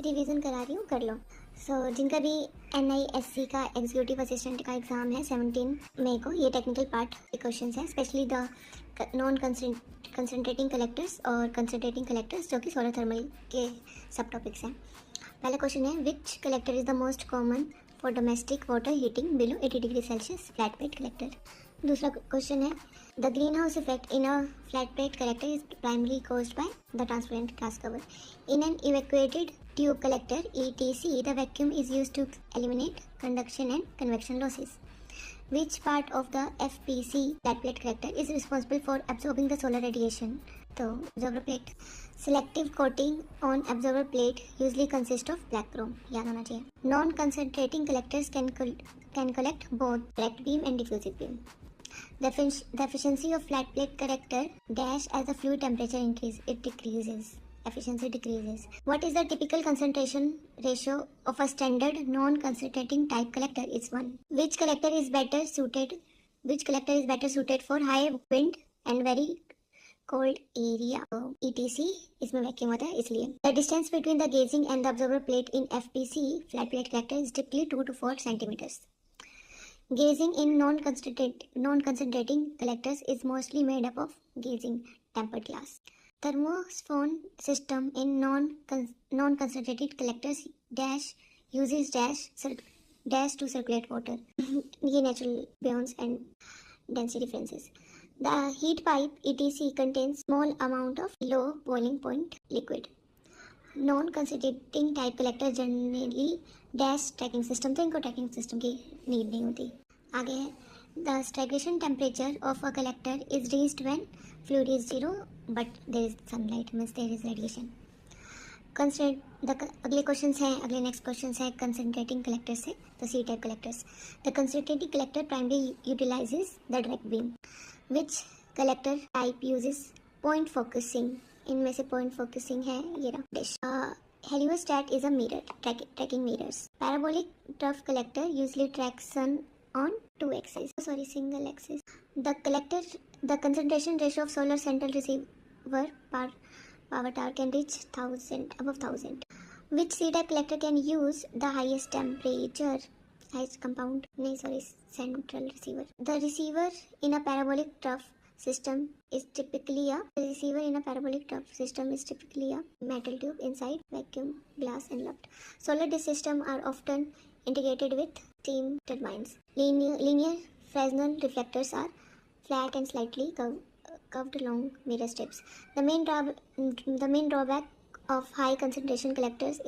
Revision करा रही हूँ, कर लो। जिनका भी NISC का एग्जीक्यूटिव असिस्टेंट का एग्ज़ाम है 17 मई को, ये टेक्निकल पार्ट के क्वेश्चन है, specially the non concentrating collectors और कंसनट्रेटिंग कलेक्टर्स, जो कि सोलर थर्मल के सब टॉपिक्स हैं। पहला क्वेश्चन है, which collector is the most common for domestic water heating below 80 degree Celsius flat plate collector. दूसरा क्वेश्चन है, the greenhouse effect in a flat plate collector is primary caused by the transparent glass cover. In an evacuated tube collector ETC, the vacuum is used to eliminate conduction and convection losses. Which part of the FPC flat plate collector is responsible for absorbing the solar radiation? तो absorber plate. Selective coating on absorber plate usually consists of black chrome. याद होना चाहिए. Non-concentrating collectors can collect both direct beam and diffusive beam. The efficiency of flat plate collector dash as the fluid temperature increases. It decreases. Efficiency decreases. What is the typical concentration ratio of a standard non-concentrating type collector? Is 1. Which collector is better suited for high wind and very cold area? ETC इसमें vacuum होता है इसलिए. The distance between the gauging and the absorber plate in FPC flat plate collector is typically 2 to 4 centimeters. Gauging in non-concentrating collectors is mostly made up of gauging tempered glass. Thermophone system in non-concentrated collectors uses dash to circulate water. ये natural ions and density differences. The heat pipe ETC contains small amount of low boiling point liquid. Non-concentrating type collector generally dash tracking system, तो इनको tracking system की need नहीं होती. आगे है, the stagnation temperature of a collector is reached when fluid is 0 but there is sunlight, means there is radiation. अगले question हैं, अगले नेक्स्ट क्वेश्चन है कंसनट्रेटिंग कलेक्टर से, तो C type collectors. The concentrating collector primary utilises the direct beam. Which collector type uses point focusing? इनमें से point focusing है ये रहा dish. Heliostat is a mirror tracking mirrors. Parabolic trough collector usually track sun on single axis. The concentration ratio of solar central receiver power tower can reach above 1000. Which C-type collector can use the highest temperature? Central receiver. The receiver in a parabolic trough system is typically a metal tube inside vacuum glass enveloped. Solar dish systems are often integrated with steam turbines. Linear Fresnel reflectors are flat and slightly curved long mirror strips. The main drawback of high concentration collectors